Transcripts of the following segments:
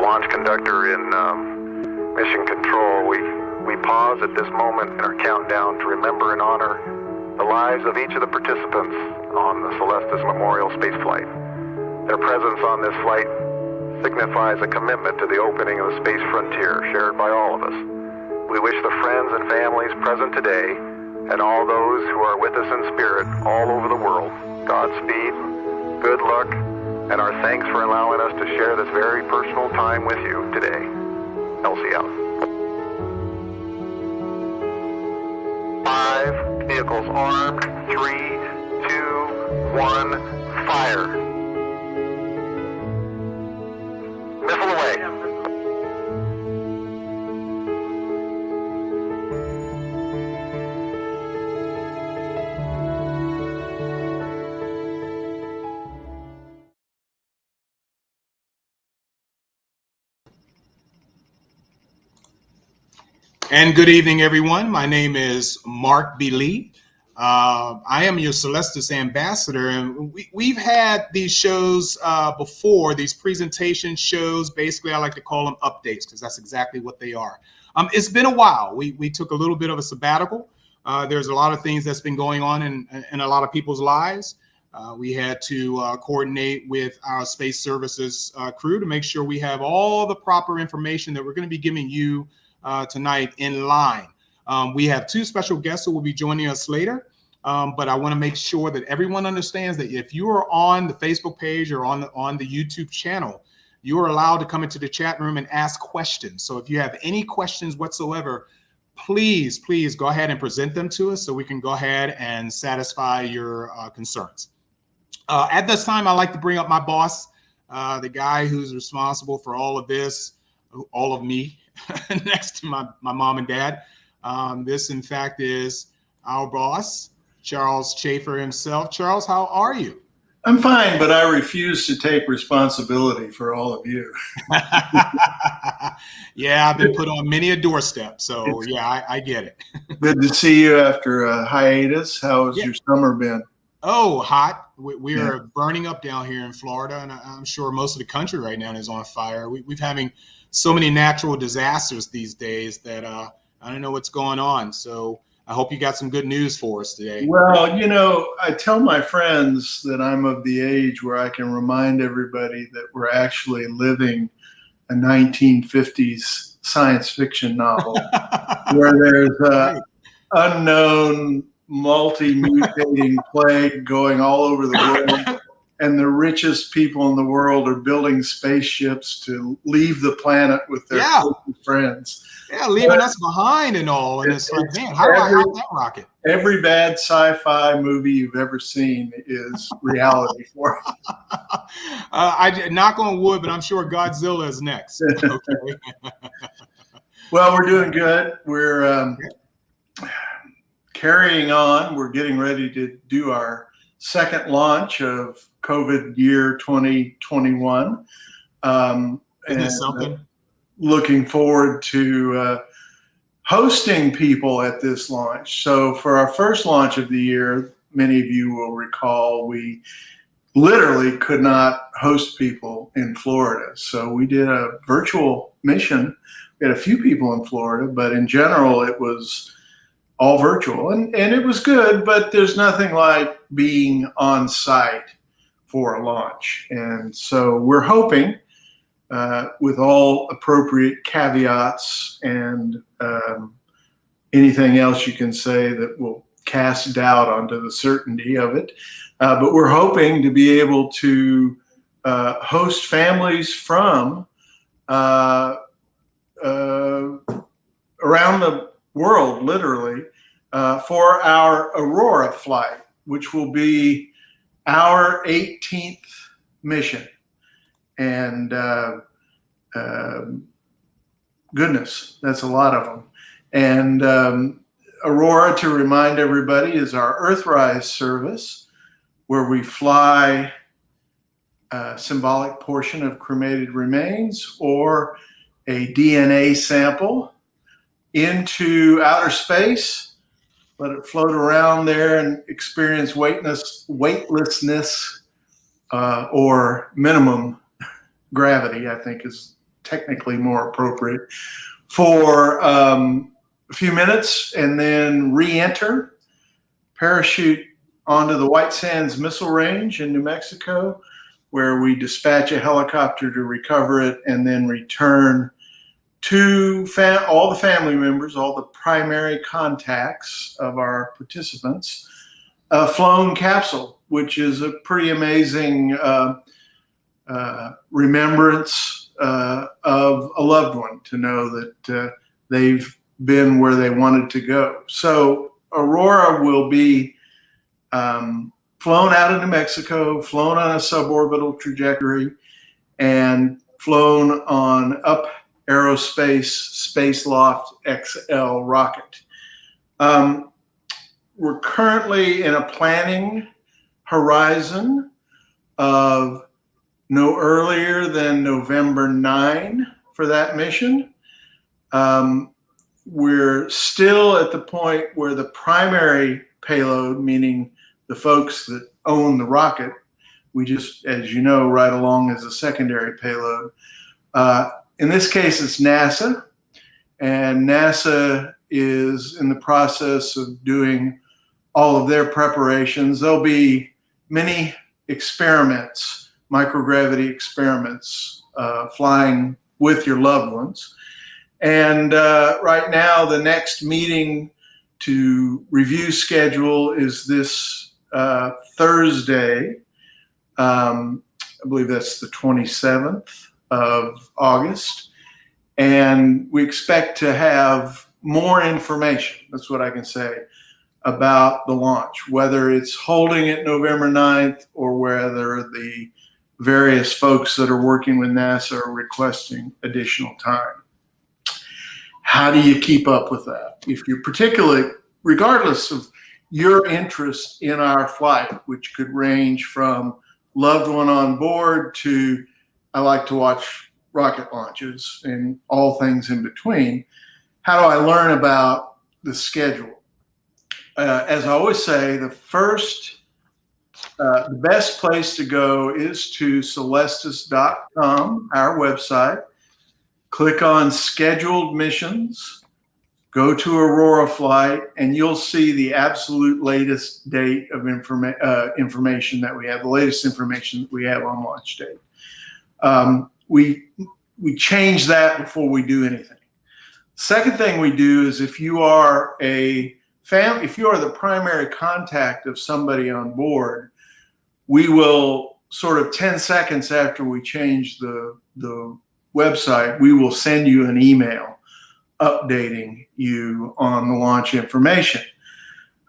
launch conductor in mission control, we pause at this moment in our countdown to remember and honor the lives of each of the participants on the Celestis Memorial spaceflight. Their presence on this flight signifies a commitment to the opening of the space frontier shared by all of us. We wish the friends and families present today and all those who are with us in spirit all over the world Godspeed, good luck, and our thanks for allowing us to share this very personal time with you today. Elsie out. 5 vehicles armed, 3, 2, 1, fire. Missile away. And good evening, everyone. My name is Marc B. Lee. I am your Celestis ambassador, and we've had these shows before, these presentation shows. Basically, I like to call them updates because that's exactly what they are. It's been a while. We took a little bit of a sabbatical. There's a lot of things that's been going on in a lot of people's lives. We had to coordinate with our space services crew to make sure we have all the proper information that we're going to be giving you tonight in line. We have 2 special guests who will be joining us later, but I want to make sure that everyone understands that if you are on the Facebook page or on the YouTube channel, you are allowed to come into the chat room and ask questions. So if you have any questions whatsoever, please go ahead and present them to us so we can go ahead and satisfy your concerns. At this time, I'd like to bring up my boss, the guy who's responsible for all of this, all of me, next to my mom and dad. This, in fact, is our boss, Charles Schaefer himself. Charles, how are you? I'm fine, but I refuse to take responsibility for all of you. Yeah, I've been put on many a doorstep, so yeah, I get it. Good to see you after a hiatus. How has your summer been? Oh, hot. We're burning up down here in Florida, and I'm sure most of the country right now is on fire. We've having so many natural disasters these days that I don't know what's going on. So I hope you got some good news for us today. Well, you know, I tell my friends that I'm of the age where I can remind everybody that we're actually living a 1950s science fiction novel where there's a unknown multi-mutating plague going all over the world, and the richest people in the world are building spaceships to leave the planet with their friends. Yeah, leaving us behind and all. And it's like, man, how do I hop that rocket? Every bad sci-fi movie you've ever seen is reality for it. I knock on wood, but I'm sure Godzilla is next. Okay. Well, we're doing good. We're carrying on. We're getting ready to do our second launch of COVID year 2021. Isn't it something? Looking forward to hosting people at this launch. So for our first launch of the year, many of you will recall, we literally could not host people in Florida. So we did a virtual mission. We had a few people in Florida, but in general, it was all virtual, and it was good, but there's nothing like being on site for a launch. And so we're hoping, with all appropriate caveats and anything else you can say that will cast doubt onto the certainty of it, but we're hoping to be able to host families from around the world, literally, for our Aurora flight, which will be our 18th mission. And goodness, that's a lot of them. And Aurora, to remind everybody, is our Earthrise service, where we fly a symbolic portion of cremated remains or a DNA sample into outer space, let it float around there and experience weightlessness or minimum gravity, I think is technically more appropriate, for a few minutes and then re-enter, parachute onto the White Sands Missile Range in New Mexico, where we dispatch a helicopter to recover it and then return to all the family members, all the primary contacts of our participants, a flown capsule, which is a pretty amazing remembrance of a loved one, to know that they've been where they wanted to go. So Aurora will be flown out of New Mexico, flown on a suborbital trajectory, and flown on Up Aerospace Space Loft XL rocket. We're currently in a planning horizon of no earlier than November 9 for that mission. We're still at the point where the primary payload, meaning the folks that own the rocket, we just, as you know, ride along as a secondary payload. In this case, it's NASA, and NASA is in the process of doing all of their preparations. There'll be many experiments, microgravity experiments, flying with your loved ones. And right now, the next meeting to review schedule is this Thursday. I believe that's the 27th of August. And we expect to have more information, that's what I can say, about the launch, whether it's holding it November 9th or whether the various folks that are working with NASA are requesting additional time. How do you keep up with that? If you're particularly, regardless of your interest in our flight, which could range from loved one on board to I like to watch rocket launches and all things in between, how do I learn about the schedule? As I always say, the best place to go is to Celestis.com, our website. Click on scheduled missions, go to Aurora flight, and you'll see the absolute latest date of information that we have, the latest information that we have on launch date. We change that before we do anything. Second thing we do is if you are if you are the primary contact of somebody on board, we will sort of 10 seconds after we change the website, we will send you an email updating you on the launch information.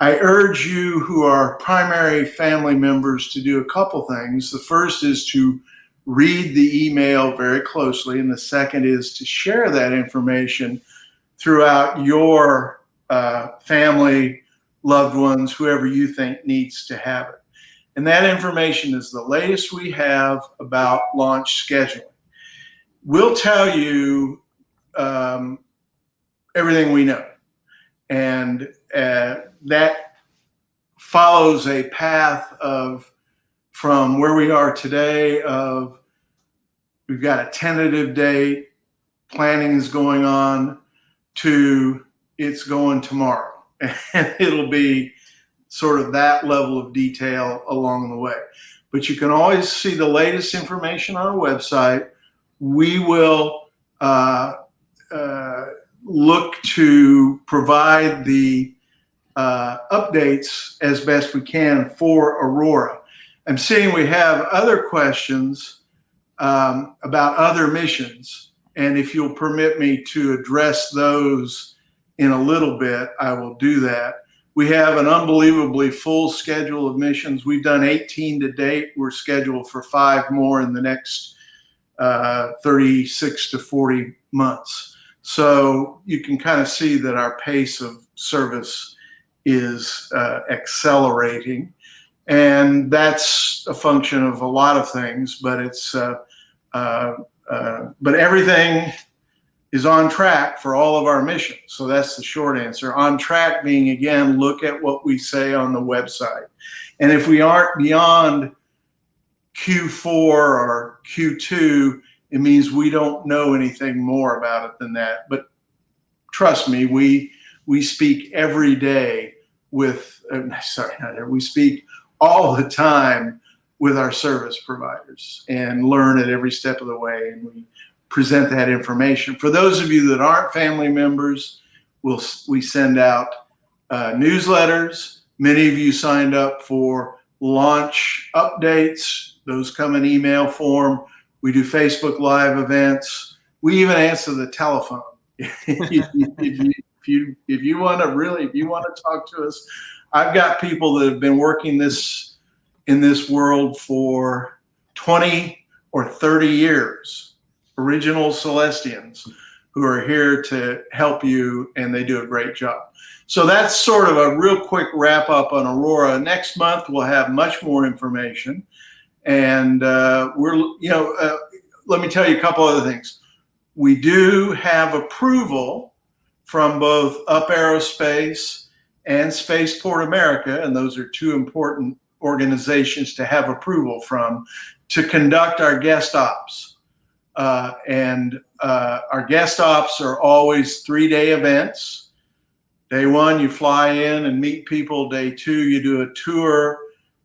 I urge you who are primary family members to do a couple things. The first is to read the email very closely, and the second is to share that information throughout your family, loved ones, whoever you think needs to have it. And that information is the latest we have about launch scheduling. We'll tell you everything we know. And that follows a path from where we are today of we've got a tentative date, planning is going on, to it's going tomorrow. And it'll be sort of that level of detail along the way. But you can always see the latest information on our website. We will look to provide the updates as best we can for Aurora. I'm seeing we have other questions about other missions, and if you'll permit me to address those in a little bit, I will do that. We have an unbelievably full schedule of missions. We've done 18 to date. We're scheduled for 5 more in the next 36 to 40 months. So you can kind of see that our pace of service is accelerating. And that's a function of a lot of things, but it's but everything is on track for all of our missions. So that's the short answer. On track being, again, look at what we say on the website. And if we aren't beyond Q4 or Q2 it means we don't know anything more about it than that. But trust me, we speak every day with, we speak all the time with our service providers and learn at every step of the way, and we present that information. For those of you that aren't family members, we send out newsletters. Many of you signed up for launch updates. Those come in email form. We do Facebook Live events. We even answer the telephone. If you want to talk to us, I've got people that have been working in this world for 20 or 30 years, original Celestians who are here to help you, and they do a great job. So that's sort of a real quick wrap up on Aurora. Next month we'll have much more information, and let me tell you a couple other things. We do have approval from both Up Aerospace and Spaceport America, and those are two important organizations to have approval from, to conduct our guest ops. Our guest ops are always 3-day events. Day one, you fly in and meet people. Day two, you do a tour,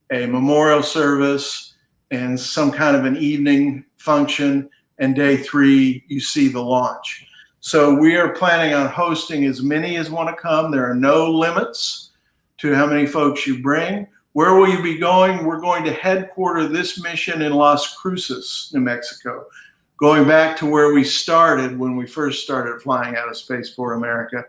a memorial service, and some kind of an evening function. And day three, you see the launch. So we are planning on hosting as many as want to come. There are no limits to how many folks you bring. Where will you be going? We're going to headquarter this mission in Las Cruces, New Mexico, going back to where we started when we first started flying out of Spaceport America.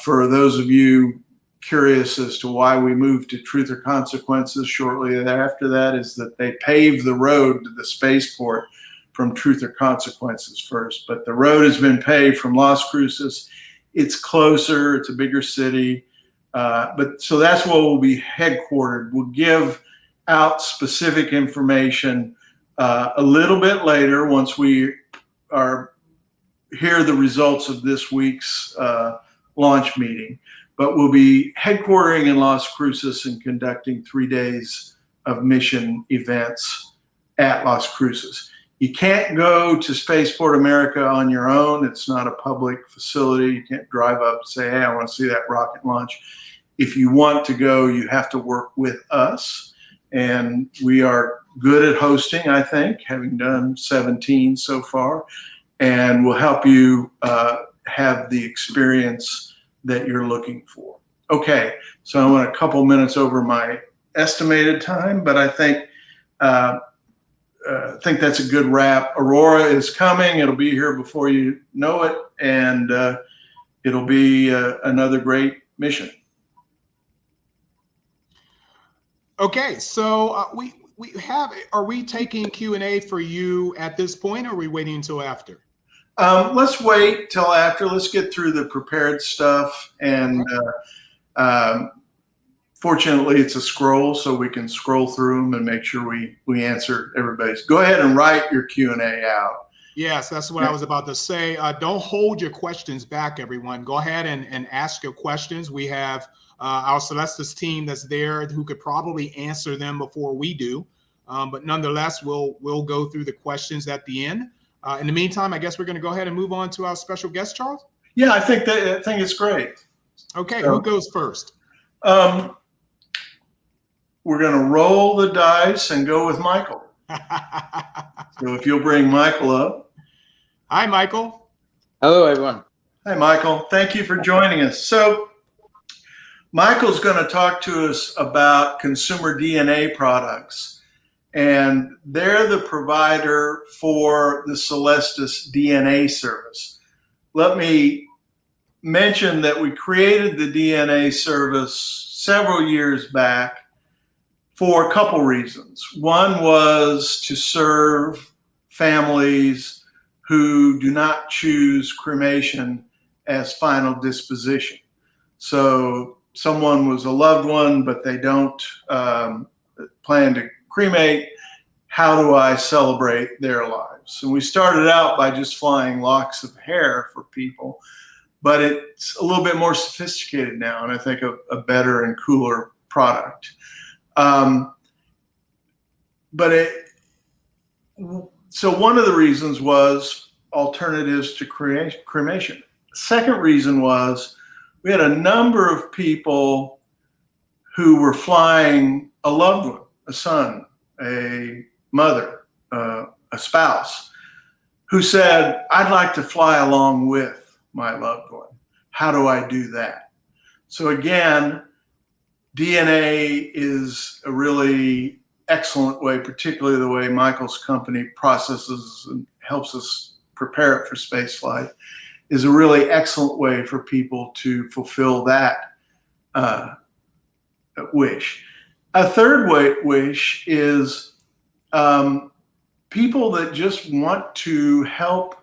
For those of you curious as to why we moved to Truth or Consequences shortly after that, is that they paved the road to the spaceport from Truth or Consequences first. But the road has been paved from Las Cruces. It's closer, it's a bigger city. So that's where we'll be headquartered. We'll give out specific information a little bit later once we hear the results of this week's launch meeting. But we'll be headquartering in Las Cruces and conducting 3 days of mission events at Las Cruces. You can't go to Spaceport America on your own. It's not a public facility. You can't drive up and say, hey, I want to see that rocket launch. If you want to go, you have to work with us. And we are good at hosting, I think, having done 17 so far. And we'll help you have the experience that you're looking for. Okay, so I went a couple minutes over my estimated time, but I think that's a good wrap. Aurora is coming. It'll be here before you know it, and it'll be another great mission. Okay, so we have. Are we taking Q&A for you at this point, or are we waiting until after? Let's wait till after. Let's get through the prepared stuff, and fortunately, it's a scroll, so we can scroll through them and make sure we answer everybody's. Go ahead and write your Q&A out. Yes, that's what I was about to say. Don't hold your questions back, everyone. Go ahead and ask your questions. We have our Celestis team that's there who could probably answer them before we do. But nonetheless, we'll go through the questions at the end. In the meantime, I guess we're going to go ahead and move on to our special guest, Charles. Yeah, I think it's great. Okay, so, who goes first? We're going to roll the dice and go with Michael. So if you'll bring Michael up. Hi, Michael. Hello, everyone. Hi, Michael. Thank you for joining us. So Michael's going to talk to us about consumer DNA products, and they're the provider for the Celestis DNA service. Let me mention that we created the DNA service several years back for a couple reasons. One was to serve families who do not choose cremation as final disposition. So someone was a loved one, but they don't plan to cremate. How do I celebrate their lives? And we started out by just flying locks of hair for people, but it's a little bit more sophisticated now, and I think a better and cooler product. But So one of the reasons was alternatives to cremation. The second reason was we had a number of people who were flying a loved one, a son, a mother, a spouse, who said, I'd like to fly along with my loved one. How do I do that? So again, DNA is a really excellent way, particularly the way Michael's company processes and helps us prepare it for spaceflight, is a really excellent way for people to fulfill that wish. A third wish is people that just want to help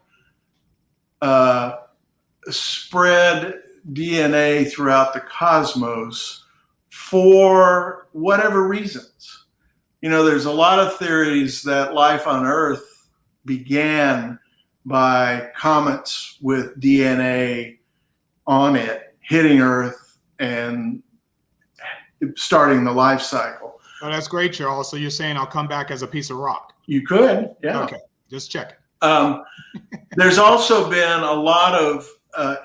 spread DNA throughout the cosmos for whatever reasons. You know, there's a lot of theories that life on Earth began by comets with DNA on it hitting Earth and starting the life cycle. Oh, that's great, Charles. So you're saying I'll come back as a piece of rock? You could, yeah. Okay, just checking. There's also been a lot of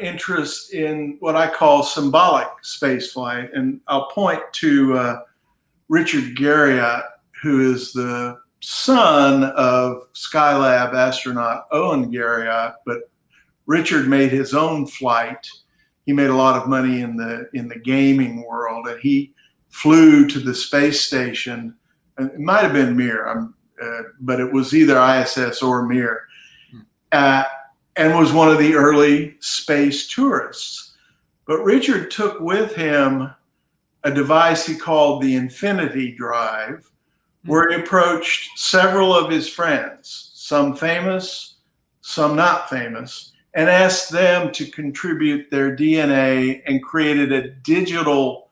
interest in what I call symbolic spaceflight, and I'll point to Richard Garriott, who is the son of Skylab astronaut Owen Garriott, but Richard made his own flight. He made a lot of money in the gaming world, and he flew to the space station. It might have been Mir, but it was either ISS or Mir, and was one of the early space tourists. But Richard took with him a device he called the Infinity Drive, where he approached several of his friends, some famous, some not famous, and asked them to contribute their DNA, and created a digital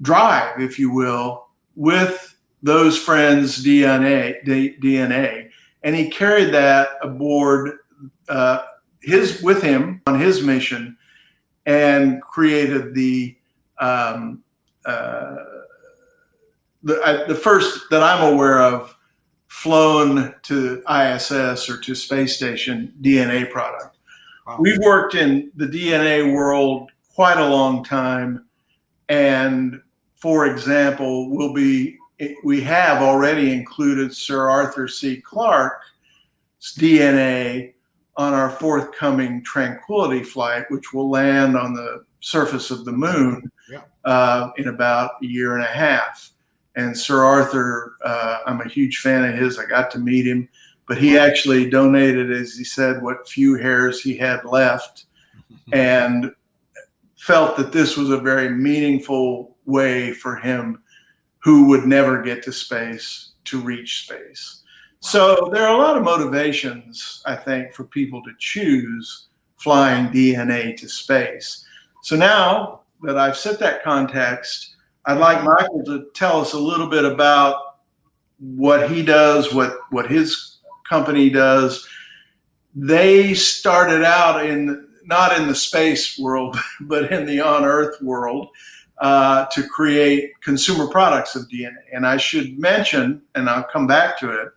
drive, if you will, with those friends' DNA. And he carried that aboard with him on his mission, and created the first that I'm aware of flown to ISS or to space station DNA product. Wow. We've worked in the DNA world quite a long time, and for example, we have already included Sir Arthur C. Clarke's DNA on our forthcoming Tranquility flight, which will land on the surface of the moon in about a year and a half. And Sir Arthur, I'm a huge fan of his. I got to meet him, but he actually donated, as he said, what few hairs he had left, and felt that this was a very meaningful way for him, who would never get to space, to reach space. So there are a lot of motivations, I think, for people to choose flying DNA to space. So now that I've set that context, I'd like Michael to tell us a little bit about what he does, what his company does. They started out not in the space world, but in the on-Earth world, to create consumer products of DNA. And I should mention, and I'll come back to it,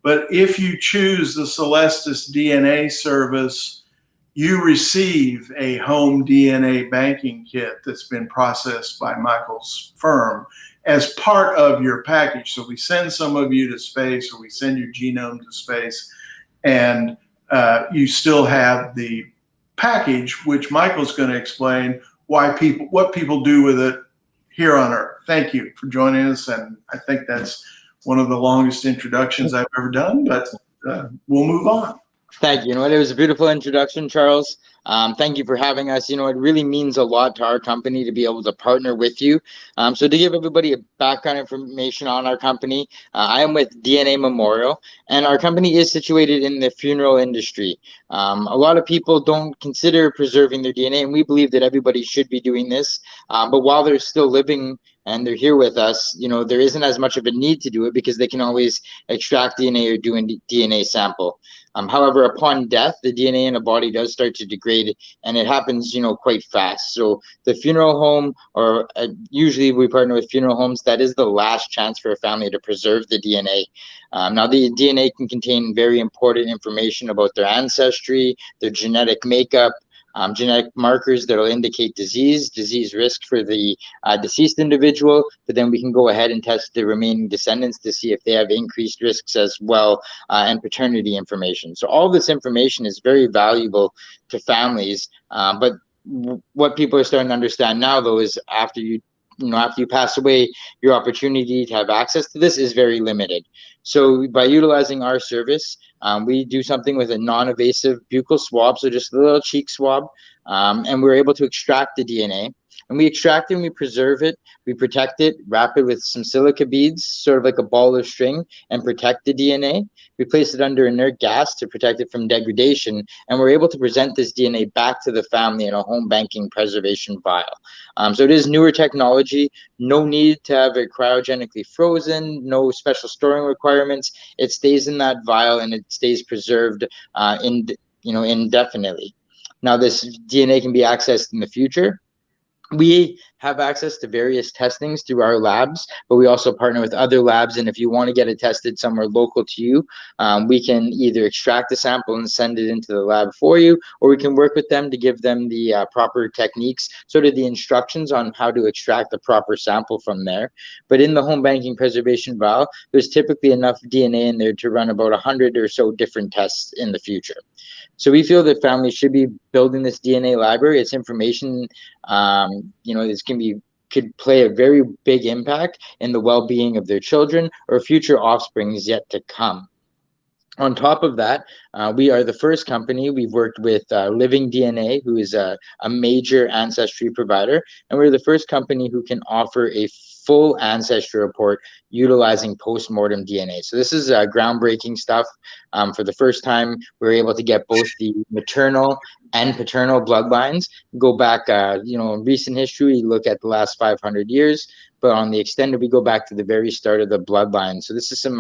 but if you choose the Celestis DNA service, you receive a home DNA banking kit that's been processed by Michael's firm as part of your package. So we send some of you to space, or we send your genome to space, and you still have the package, which Michael's going to explain what people do with it here on Earth. Thank you for joining us, and I think that's one of the longest introductions I've ever done, but we'll move on. Thank you. You know what? It was a beautiful introduction, Charles. Thank you for having us. You know, it really means a lot to our company to be able to partner with you. So to give everybody a background information on our company, I am with DNA Memorial, and our company is situated in the funeral industry. A lot of people don't consider preserving their DNA, and we believe that everybody should be doing this. But while they're still living and they're here with us, there isn't as much of a need to do it because they can always extract DNA or do a DNA sample. However, upon death, the DNA in a body does start to degrade, and it happens, quite fast. So the funeral home, or usually we partner with funeral homes, that is the last chance for a family to preserve the DNA. Now, the DNA can contain very important information about their ancestry, their genetic makeup, genetic markers that will indicate disease risk for the deceased individual, but then we can go ahead and test the remaining descendants to see if they have increased risks as well, and paternity information. So all this information is very valuable to families, but what people are starting to understand now, though, is after you pass away, your opportunity to have access to this is very limited. So by utilizing our service, we do something with a non-invasive buccal swab, so just a little cheek swab, and we're able to extract the DNA. And we extract it and we preserve it, we protect it, wrap it with some silica beads, sort of like a ball of string, and protect the DNA. We place it under inert gas to protect it from degradation, and we're able to present this DNA back to the family in a home banking preservation vial. So it is newer technology, no need to have it cryogenically frozen, no special storing requirements. It stays in that vial and it stays preserved indefinitely. Now, this DNA can be accessed in the future. We have access to various testings through our labs, but we also partner with other labs. And if you want to get it tested somewhere local to you, we can either extract the sample and send it into the lab for you, or we can work with them to give them the proper techniques, sort of the instructions on how to extract the proper sample from there. But in the home banking preservation vial, there's typically enough DNA in there to run about 100 or so different tests in the future. So we feel that families should be building this DNA library. It's information, could play a very big impact in the well-being of their children or future offspring is yet to come. On top of that, we are the first company. We've worked with Living DNA, who is a major ancestry provider, and we're the first company who can offer a full ancestry report utilizing post-mortem DNA. So this is groundbreaking stuff. For the first time, we're able to get both the maternal and paternal bloodlines. Go back, in recent history, look at the last 500 years, but on the extended, we go back to the very start of the bloodline. So this is some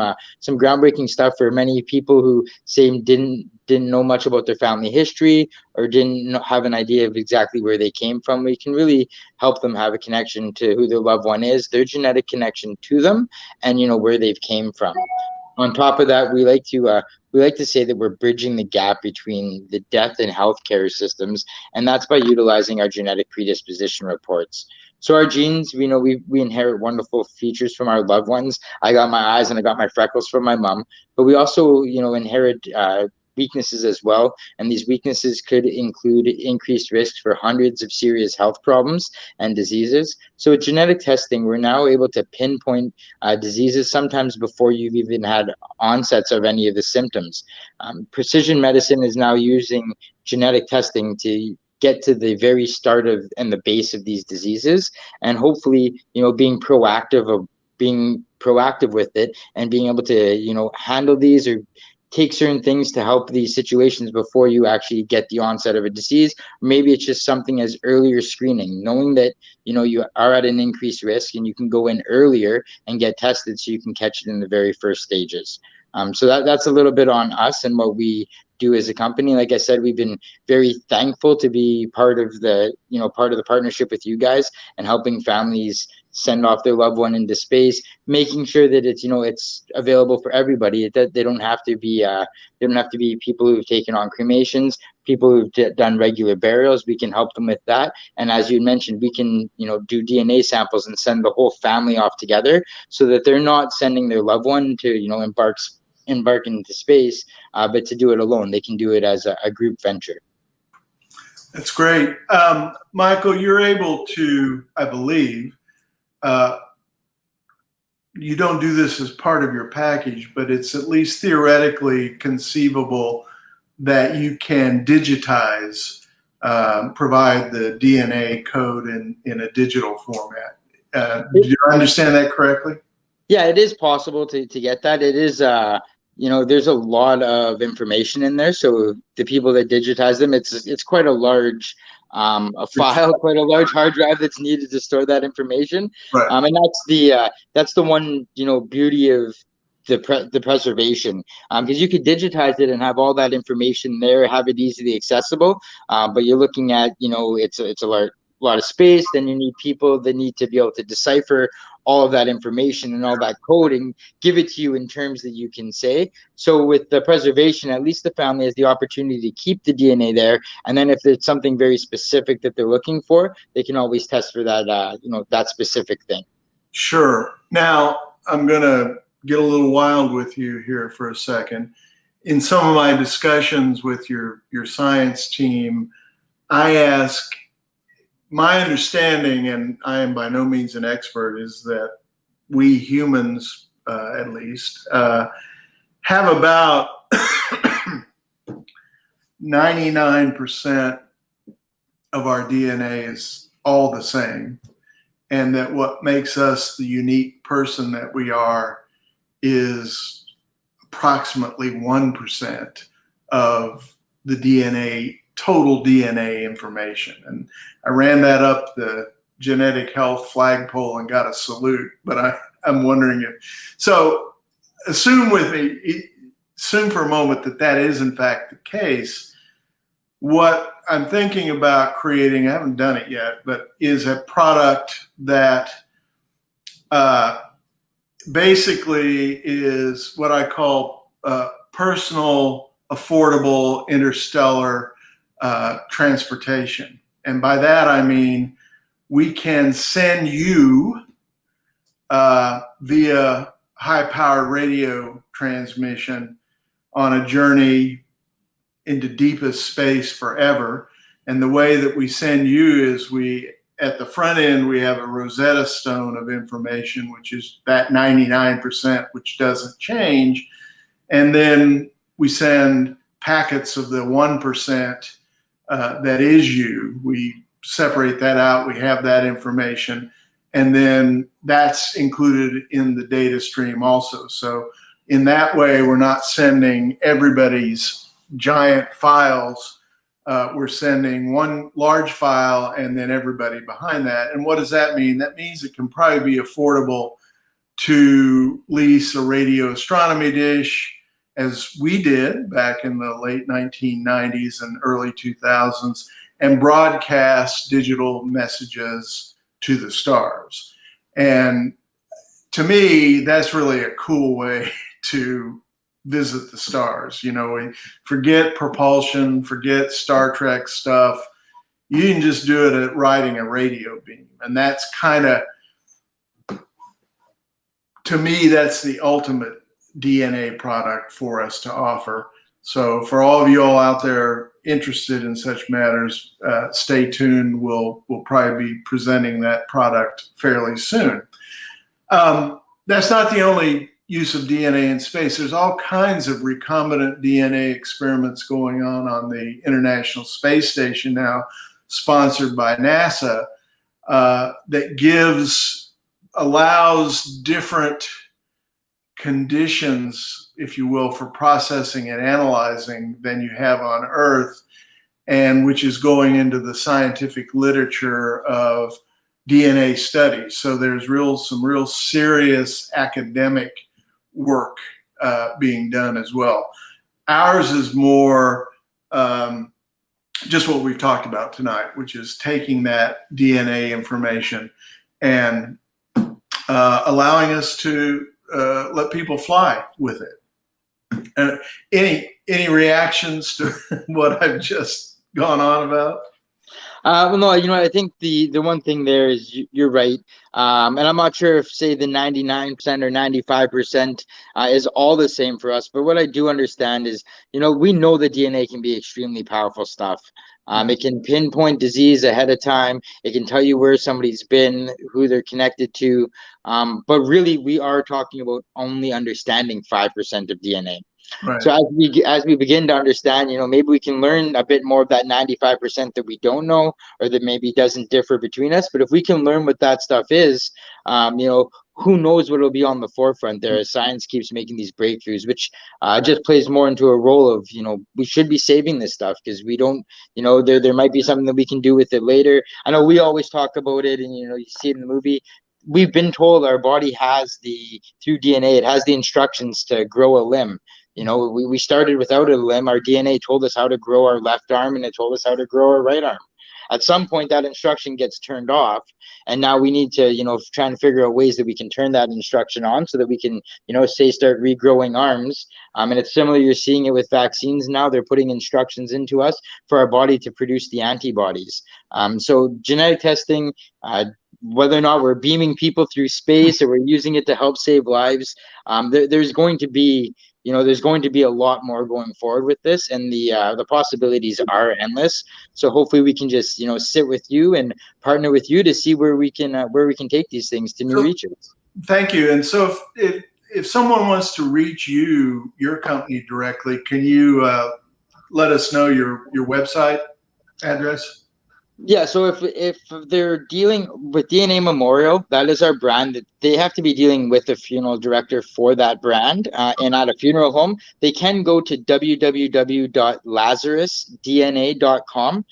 groundbreaking stuff for many people who say didn't know much about their family history or didn't have an idea of exactly where they came from. We can really help them have a connection to who their loved one is, their genetic connection to them, and where they've came from. On top of that, we like to say that we're bridging the gap between the death and healthcare systems, and that's by utilizing our genetic predisposition reports. So our genes, we inherit wonderful features from our loved ones. I got my eyes and I got my freckles from my mom, but we also, inherit weaknesses as well. And these weaknesses could include increased risks for hundreds of serious health problems and diseases. So with genetic testing, we're now able to pinpoint diseases sometimes before you've even had onsets of any of the symptoms. Precision medicine is now using genetic testing to get to the very start of and the base of these diseases, and hopefully, being proactive with it and being able to, handle these or take certain things to help these situations before you actually get the onset of a disease. Maybe it's just something as earlier screening, knowing that, you are at an increased risk and you can go in earlier and get tested so you can catch it in the very first stages. So that's a little bit on us and what we do as a company. Like I said, we've been very thankful to be part of the partnership with you guys and helping families send off their loved one into space, making sure that it's available for everybody. That they don't have to be people who've taken on cremations, people who've done regular burials. We can help them with that. And as you mentioned, we can do DNA samples and send the whole family off together so that they're not sending their loved one to embark into space, but to do it alone. They can do it as a group venture. That's great. Michael, you're able to, I believe, you don't do this as part of your package, but it's at least theoretically conceivable that you can digitize, provide the DNA code in a digital format. Do you understand that correctly? Yeah, it is possible to get that. It is, there's a lot of information in there. So the people that digitize them, it's quite a large a file, quite a large hard drive that's needed to store that information. Right. And that's the one, beauty of the preservation, because you could digitize it and have all that information there, have it easily accessible. But you're looking at, it's a lot of space. Then you need people that need to be able to decipher all of that information and all that code and give it to you in terms that you can say. So with the preservation, at least the family has the opportunity to keep the DNA there. And then if it's something very specific that they're looking for, they can always test for that, that specific thing. Sure. Now, I'm going to get a little wild with you here for a second. In some of my discussions with your science team, I ask, my understanding, and I am by no means an expert, is that we humans, at least, have about 99% of our DNA is all the same. And that what makes us the unique person that we are is approximately 1% of the DNA, total DNA information. And I ran that up the genetic health flagpole and got a salute, but I'm wondering so assume for a moment that is in fact the case. What I'm thinking about creating, I haven't done it yet, but is a product that basically is what I call personal, affordable, interstellar transportation. And by that, I mean, we can send you via high-powered radio transmission on a journey into deepest space forever. And the way that we send you is at the front end, we have a Rosetta Stone of information, which is that 99%, which doesn't change. And then we send packets of the 1% that is you. We separate that out. We have that information. And then that's included in the data stream also. So in that way, we're not sending everybody's giant files. We're sending one large file and then everybody behind that. And what does that mean? That means it can probably be affordable to lease a radio astronomy dish, as we did back in the late 1990s and early 2000s, and broadcast digital messages to the stars. And to me, that's really a cool way to visit the stars. Forget propulsion, forget Star Trek stuff. You can just do it at riding a radio beam. And that's kind of, to me, that's the ultimate DNA product for us to offer. So for all of you all out there interested in such matters, stay tuned. We'll probably be presenting that product fairly soon. That's not the only use of DNA in space. There's all kinds of recombinant DNA experiments going on the International Space Station now, sponsored by NASA, that allows different conditions, if you will, for processing and analyzing than you have on Earth, and which is going into the scientific literature of DNA studies. So there's some real serious academic work being done as well. Ours is more just what we've talked about tonight, which is taking that DNA information and allowing us to let people fly with it. Any reactions to what I've just gone on about? Well, no, I think the one thing there is you're right. And I'm not sure if, say, the 99% or 95% is all the same for us. But what I do understand is, we know that DNA can be extremely powerful stuff. It can pinpoint disease ahead of time. It can tell you where somebody's been, who they're connected to. But really, we are talking about only understanding 5% of DNA. Right. So as we begin to understand, maybe we can learn a bit more of that 95% that we don't know, or that maybe doesn't differ between us. But if we can learn what that stuff is, who knows what will be on the forefront there as science keeps making these breakthroughs, which just plays more into a role of, we should be saving this stuff because we don't, there might be something that we can do with it later. I know we always talk about it, and, you see it in the movie. We've been told our body has through DNA, it has the instructions to grow a limb. We started without a limb. Our DNA told us how to grow our left arm, and it told us how to grow our right arm. At some point, that instruction gets turned off, and now we need to, try and figure out ways that we can turn that instruction on so that we can, start regrowing arms. And it's similar. You're seeing it with vaccines now. They're putting instructions into us for our body to produce the antibodies. So genetic testing, whether or not we're beaming people through space or we're using it to help save lives, there's going to be a lot more going forward with this, and the possibilities are endless. So hopefully we can just sit with you and partner with you to see where we can take these things to new reaches. Thank you. And so if someone wants to reach your company directly, can you let us know your website address? Yeah, so if they're dealing with DNA Memorial, that is our brand. They have to be dealing with a funeral director for that brand. And at a funeral home, they can go to www.lazarusdna.com.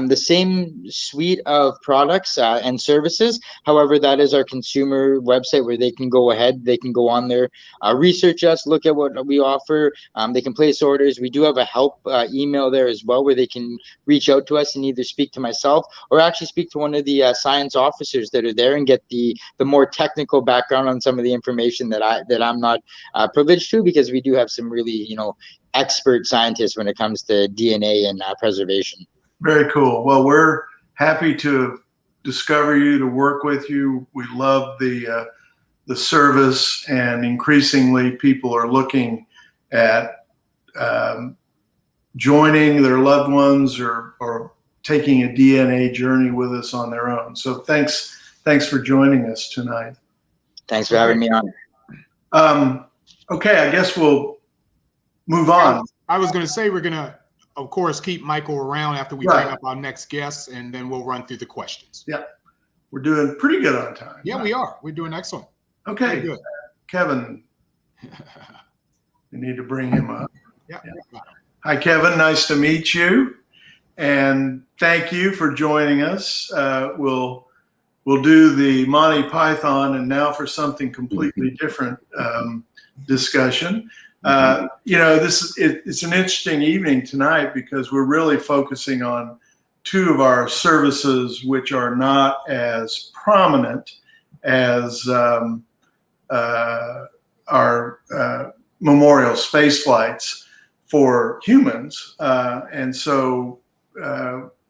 The same suite of products and services. However, that is our consumer website where they can go ahead. They can go on there, research us, look at what we offer. They can place orders. We do have a help email there as well where they can reach out to us and either speak to myself or actually speak to one of the science officers that are there and get the more technical background on some of the information that I'm not privileged to, because we do have some really expert scientists when it comes to DNA and preservation. Very cool. Well, we're happy to discover you, to work with you. We love the service, and increasingly people are looking at joining their loved ones or taking a DNA journey with us on their own. So thanks for joining us tonight. Thanks for having me on. Okay, I guess we'll move on. I was going to say we're going to, of course, keep Michael around after we bring up our next guest, and then we'll run through the questions. Yeah, we're doing pretty good on time. Yeah, we are. We're doing excellent. Okay, good. Kevin, we need to bring him up. Yeah. Hi, Kevin. Nice to meet you, and thank you for joining us. We'll do the Monty Python, and now for something completely different discussion. It's an interesting evening tonight because we're really focusing on two of our services which are not as prominent as our memorial space flights for humans. And so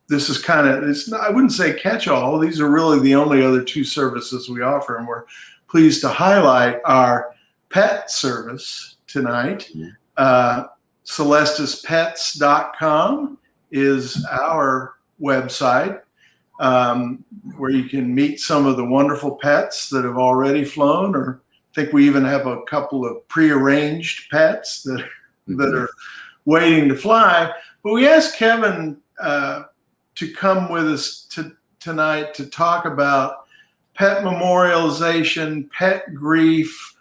this is kind of, I wouldn't say catch-all. These are really the only other two services we offer, and we're pleased to highlight our pet service tonight. CelestisPets.com is our website, where you can meet some of the wonderful pets that have already flown, or I think we even have a couple of prearranged pets that are waiting to fly. But we asked Kevin to come with us tonight to talk about pet memorialization, pet grief.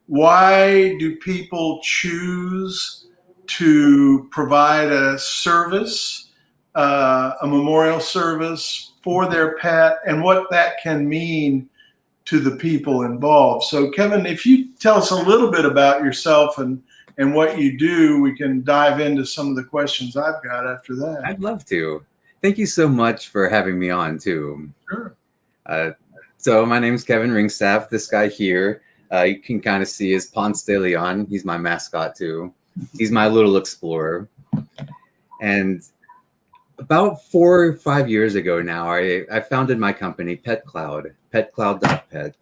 Why do people choose to provide a service, a memorial service for their pet, and what that can mean to the people involved? So, Kevin, if you tell us a little bit about yourself and what you do, we can dive into some of the questions I've got after that. I'd love to. Thank you so much for having me on, too. Sure. So my name's Kevin Ringstaff. This guy here, you can kind of see is Ponce de Leon. He's my mascot, too. He's my little explorer. And about 4 or 5 years ago now, I founded my company, PetCloud, petcloud.pet.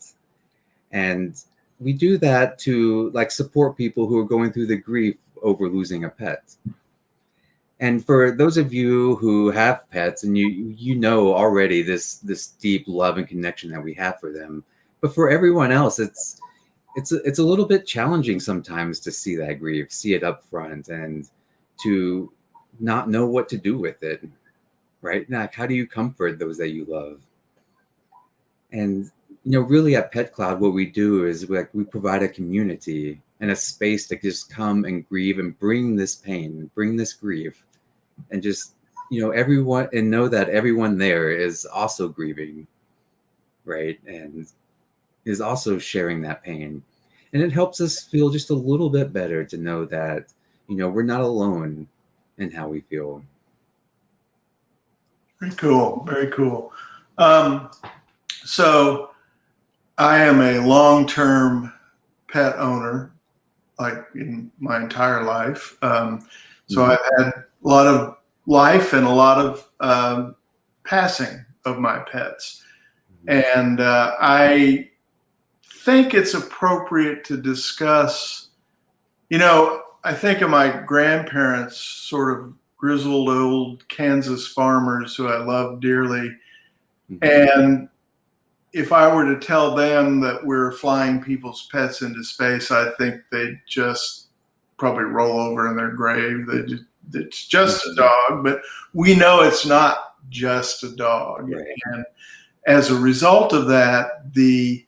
And we do that to support people who are going through the grief over losing a pet. And for those of you who have pets, and you know already this deep love and connection that we have for them, but for everyone else, it's a little bit challenging sometimes to see that grief, see it up front, and to not know what to do with it, right? How do you comfort those that you love? And really at Pet Cloud, what we do is we provide a community and a space to just come and grieve and bring this pain, bring this grief, and just, everyone, and know that everyone there is also grieving, right? And is also sharing that pain. And it helps us feel just a little bit better to know that, we're not alone in how we feel. Very cool. Very cool. So I am a long-term pet owner, like in my entire life. So I've had a lot of life and a lot of passing of my pets. And I think it's appropriate to discuss, I think of my grandparents, sort of grizzled old Kansas farmers who I love dearly. And if I were to tell them that we're flying people's pets into space, I think they'd just probably roll over in their grave. It's just a dog, but we know it's not just a dog. Right. And as a result of that, the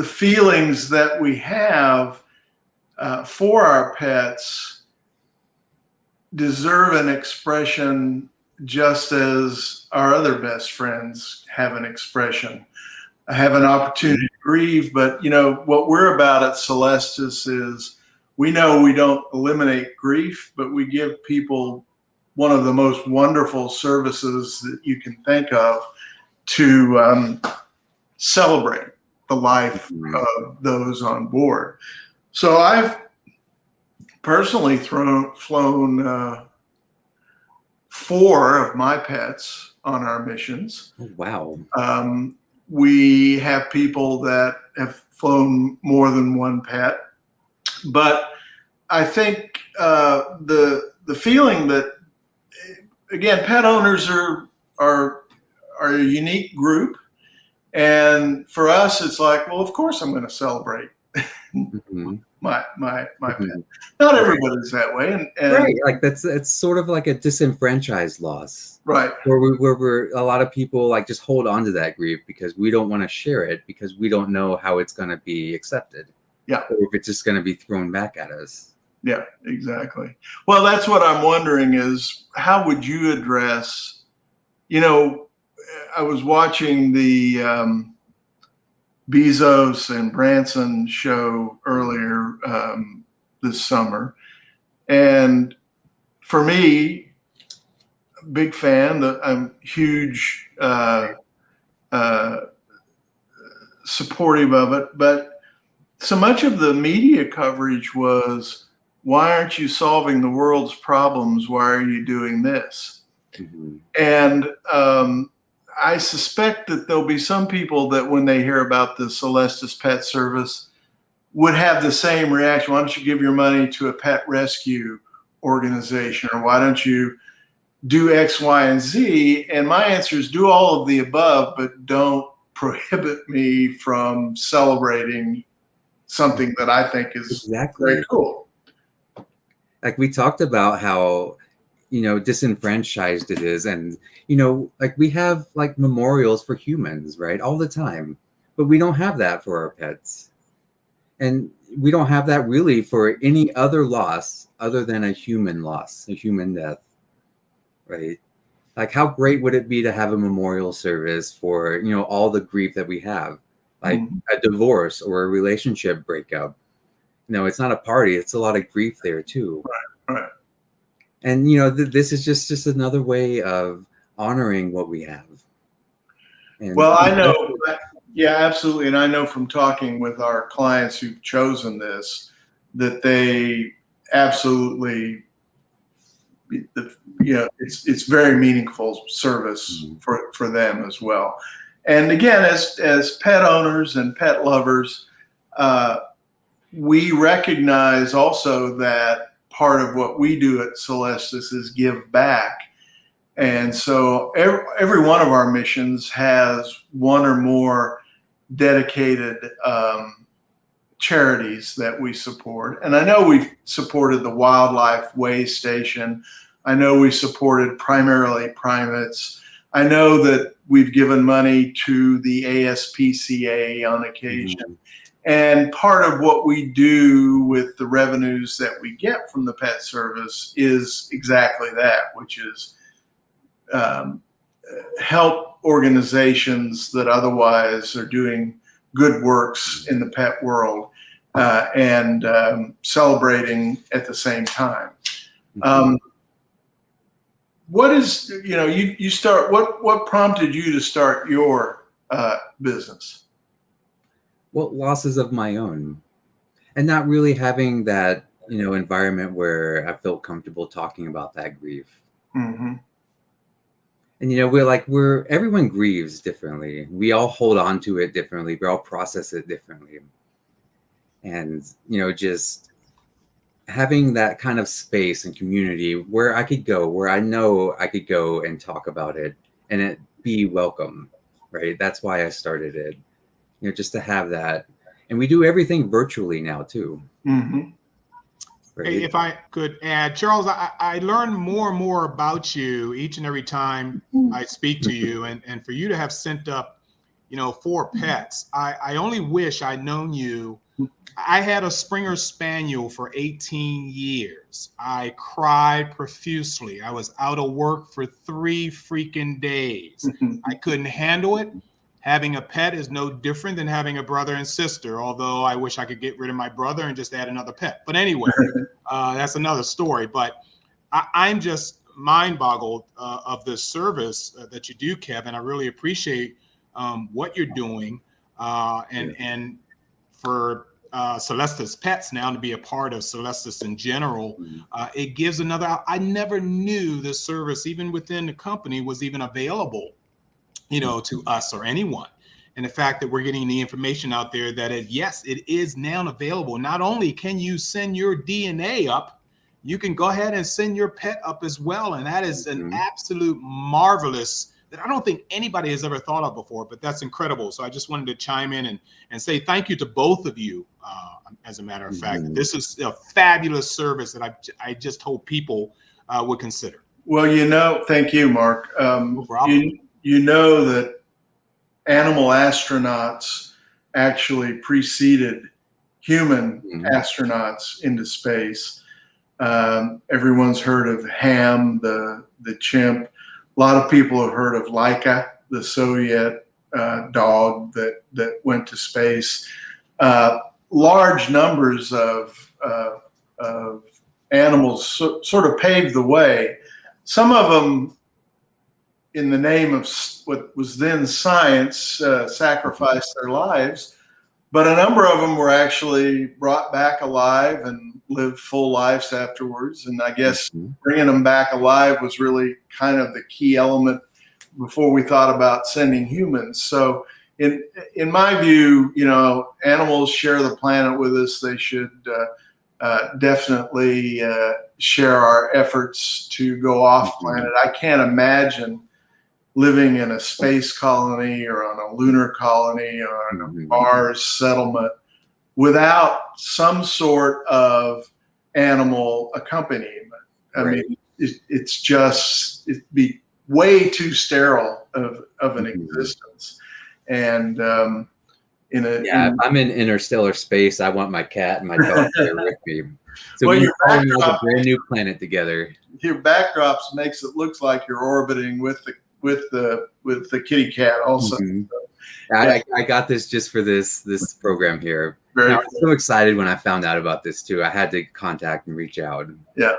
feelings that we have for our pets deserve an expression just as our other best friends have an expression. I have an opportunity to grieve, but what we're about at Celestis is we know we don't eliminate grief, but we give people one of the most wonderful services that you can think of to celebrate the life of those on board. So I've personally flown 4 of my pets on our missions. Oh, wow. We have people that have flown more than one pet, but I think the feeling that, again, pet owners are a unique group, and for us, it's like, well, of course I'm going to celebrate my pet. Not everybody's that way, and right, like it's sort of like a disenfranchised loss, right? Where we're a lot of people like just hold on to that grief because we don't want to share it because we don't know how it's going to be accepted. Yeah, or if it's just going to be thrown back at us. Yeah, exactly. Well, that's what I'm wondering is how would you address? I was watching the Bezos and Branson show earlier this summer. And for me, big fan, I'm huge supportive of it. But so much of the media coverage was, why aren't you solving the world's problems? Why are you doing this? And I suspect that there'll be some people that when they hear about the Celestis Pet Service would have the same reaction. Why don't you give your money to a pet rescue organization? Or why don't you do X, Y, and Z? And my answer is do all of the above, but don't prohibit me from celebrating something that I think is very cool. Like we talked about how, disenfranchised it is. And, like we have like memorials for humans, right? All the time, but we don't have that for our pets. And we don't have that really for any other loss other than a human loss, a human death, right? Like how great would it be to have a memorial service for, all the grief that we have, like a divorce or a relationship breakup. It's not a party. It's a lot of grief there too. Right. And, this is just another way of honoring what we have. And well, I know. Yeah, absolutely. And I know from talking with our clients who've chosen this, that they absolutely, it's very meaningful service for them as well. And again, as pet owners and pet lovers, we recognize also that part of what we do at Celestis is give back. And so every one of our missions has one or more dedicated charities that we support. And I know we've supported the Wildlife Way Station. I know we supported primarily primates. I know that we've given money to the ASPCA on occasion. And part of what we do with the revenues that we get from the pet service is exactly that, which is help organizations that otherwise are doing good works in the pet world and celebrating at the same time. What is, you start, what prompted you to start your business? Well, losses of my own, and not really having that, environment where I felt comfortable talking about that grief. Mm-hmm. And, everyone grieves differently. We all hold on to it differently. We all process it differently. And, just having that kind of space and community where I could go, where I know I could go and talk about it and it be welcome, right? That's why I started it. Just to have that. And we do everything virtually now too. Mm-hmm. Right? Hey, if I could add, Charles, I learn more and more about you each and every time I speak to you, and for you to have sent up, 4 pets, I only wish I'd known you. I had a Springer Spaniel for 18 years. I cried profusely. I was out of work for 3 freaking days. I couldn't handle it. Having a pet is no different than having a brother and sister, although I wish I could get rid of my brother and just add another pet. But anyway, that's another story. But I'm just mind-boggled of this service that you do, Kevin. I really appreciate what you're doing. And for Celestis Pets now to be a part of Celestis in general, it gives another, I never knew this service, even within the company, was even available, to us or anyone. And the fact that we're getting the information out there that yes, it is now available. Not only can you send your DNA up, you can go ahead and send your pet up as well. And that is an absolute marvelous that I don't think anybody has ever thought of before, but that's incredible. So I just wanted to chime in and say thank you to both of you. As a matter of fact, this is a fabulous service that I just hope people would consider. Well, thank you, Mark. No problem. You know that animal astronauts actually preceded human astronauts into space. Everyone's heard of Ham, the chimp. A lot of people have heard of Laika, the Soviet dog that went to space. Large numbers of animals sort of paved the way. Some of them, in the name of what was then science, sacrificed their lives, but a number of them were actually brought back alive and lived full lives afterwards. And I guess bringing them back alive was really kind of the key element before we thought about sending humans. So in my view, animals share the planet with us. They should definitely share our efforts to go off planet. I can't imagine living in a space colony or on a lunar colony or on a Mars settlement without some sort of animal accompaniment. I mean, it'd be way too sterile of an existence. And if I'm in interstellar space, I want my cat and my dog there with me. So well, we're on a brand new planet together. Your backdrops makes it look like you're orbiting with the kitty cat also. I got this just for this program here. I was so excited when I found out about this too. I had to contact and reach out. Yeah.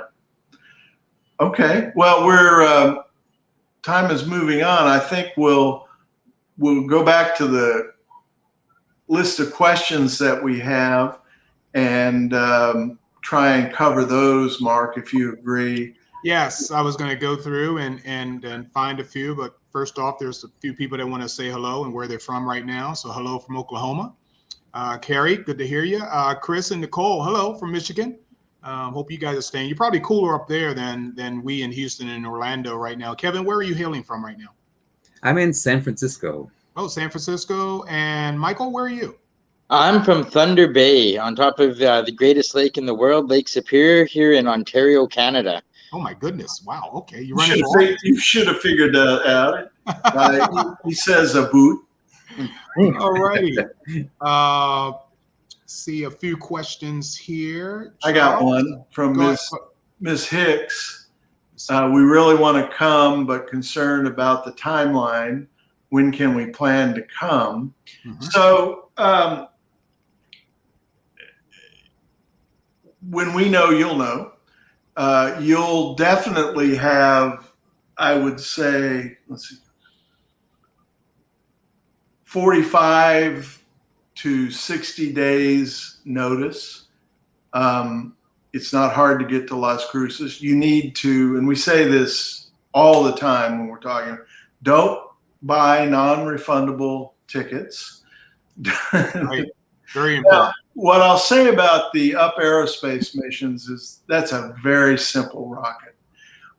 Okay. Well, time is moving on. I think we'll go back to the list of questions that we have and try and cover those, Mark, if you agree. Yes, I was going to go through and find a few, but first off, there's a few people that want to say hello and where they're from right now. So hello from Oklahoma. Carrie, good to hear you. Chris and Nicole, hello from Michigan. Hope you guys are staying. You're probably cooler up there than we in Houston and Orlando right now. Kevin, where are you hailing from right now? I'm in San Francisco. Oh, San Francisco. And Michael, where are you? I'm from Thunder Bay, on top of the greatest lake in the world, Lake Superior, here in Ontario, Canada. Oh my goodness! Wow. Okay, you You running should for have you should have figured that out. He says a boot. All righty. See a few questions here. I got Charles? one from Go ahead. Miss Hicks. We really want to come, but concerned about the timeline. When can we plan to come? Mhm. So when we know, you'll know. You'll definitely have, I would say, let's see, 45 to 60 days notice. It's not hard to get to Las Cruces. You need to, and we say this all the time when we're talking, don't buy non-refundable tickets. Right. Very important. What I'll say about the up aerospace missions is that's a very simple rocket.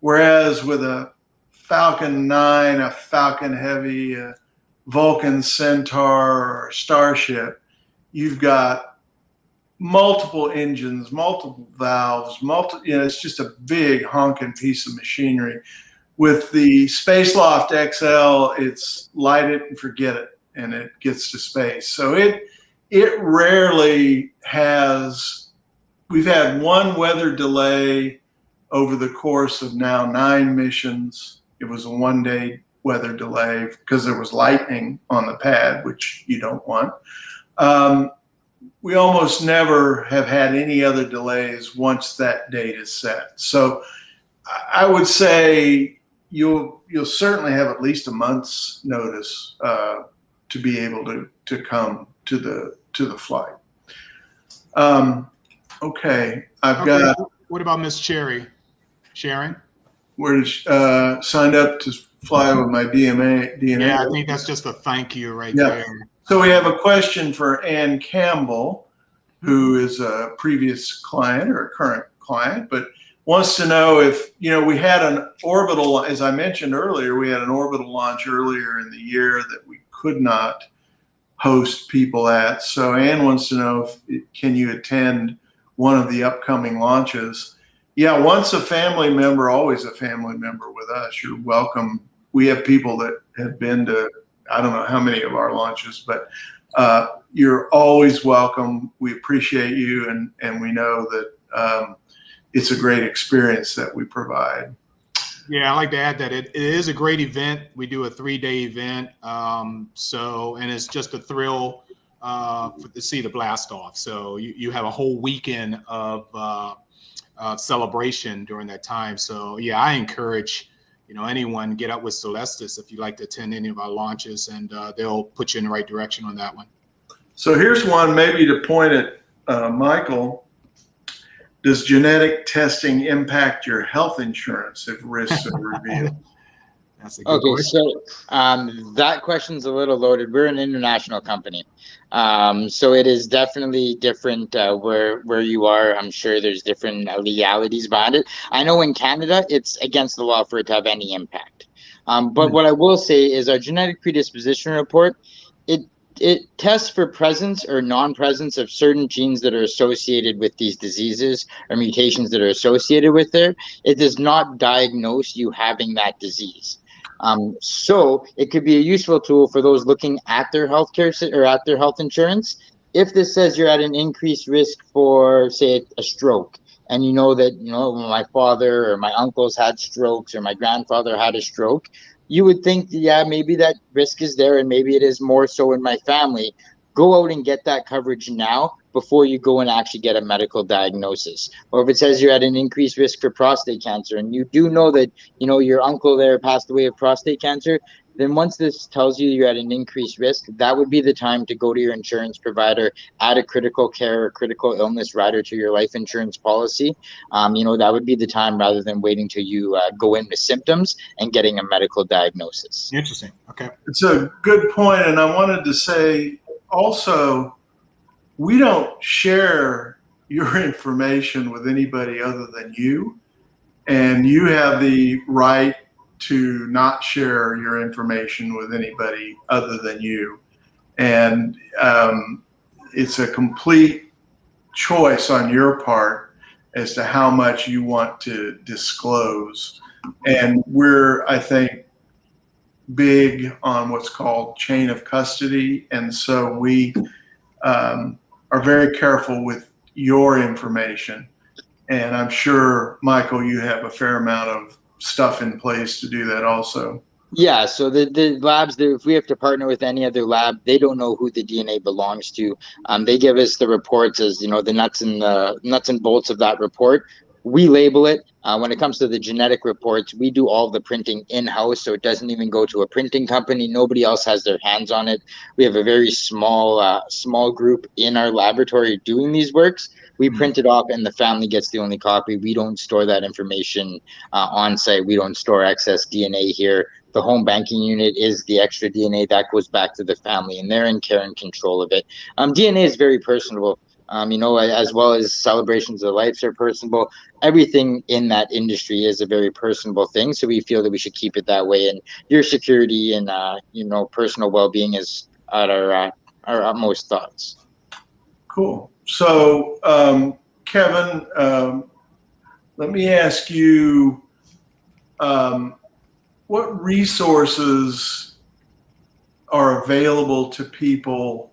Whereas with a Falcon 9, a Falcon Heavy, a Vulcan Centaur, or Starship, you've got multiple engines, multiple valves, it's just a big honking piece of machinery. With the Spaceloft XL, it's light it and forget it, and it gets to space. So it rarely has. We've had one weather delay over the course of now 9 missions. It was a 1-day weather delay because there was lightning on the pad, which you don't want. We almost never have had any other delays once that date is set. So I would say you'll certainly have at least a month's notice to be able to come to the flight. Okay, I've got. What about Miss Cherry? Sharon? Where signed up to fly with my DNA. Yeah, I think that's just a thank you right Yeah. there. So we have a question for Ann Campbell, who is a previous client or a current client, but wants to know if, we had an orbital, as I mentioned earlier, we had an orbital launch earlier in the year that we could not host people at. So Ann wants to know can you attend one of the upcoming launches? Yeah, once a family member, always a family member with us. You're welcome. We have people that have been to, I don't know how many of our launches, but you're always welcome. We appreciate you, and we know that it's a great experience that we provide. Yeah, I'd like to add that it is a great event. We do a 3-day event. And it's just a thrill to see the blast off. So you have a whole weekend of celebration during that time. So yeah, I encourage, anyone get up with Celestis if you'd like to attend any of our launches, and they'll put you in the right direction on that one. So here's one maybe to point at Michael. Does genetic testing impact your health insurance if risks are revealed? That's a good question. So that question's a little loaded. We're an international company. So it is definitely different where you are. I'm sure there's different legalities behind it. I know in Canada, it's against the law for it to have any impact. But what I will say is our genetic predisposition report, it tests for presence or non-presence of certain genes that are associated with these diseases or mutations that are associated with it. It does not diagnose you having that disease. So it could be a useful tool for those looking at their healthcare or at their health insurance. If this says you're at an increased risk for, say, a stroke, and you know that, my father or my uncles had strokes or my grandfather had a stroke, you would think, yeah, maybe that risk is there and maybe it is more so in my family. Go out and get that coverage now before you go and actually get a medical diagnosis. Or if it says you're at an increased risk for prostate cancer and you do know that, your uncle there passed away of prostate cancer, then once this tells you you're at an increased risk, that would be the time to go to your insurance provider, add a critical care or critical illness rider to your life insurance policy. That would be the time rather than waiting till you go in with symptoms and getting a medical diagnosis. Interesting. Okay. It's a good point, and I wanted to say also, we don't share your information with anybody other than you, and you have the right to not share your information with anybody other than you. And it's a complete choice on your part as to how much you want to disclose. And we're, I think, big on what's called chain of custody. And so we are very careful with your information. And I'm sure, Michael, you have a fair amount of stuff in place to do that also. Yeah, so the labs, if we have to partner with any other lab, they don't know who the DNA belongs to. They give us the reports as, you know, the nuts and bolts of that report. We label it. When it comes to the genetic reports, we do all the printing in-house, so it doesn't even go to a printing company. Nobody else has their hands on it. We have a very small group in our laboratory doing these works. We print it off, and the family gets the only copy. We don't store that information on site. We don't store excess DNA here. The home banking unit is the extra DNA that goes back to the family, and they're in care and control of it. DNA is very personable, you know, as well as celebrations of life are personable. Everything in that industry is a very personable thing, so we feel that we should keep it that way. And your security and you know, personal well-being is at our utmost thoughts. Cool. So, Kevin, let me ask you, what resources are available to people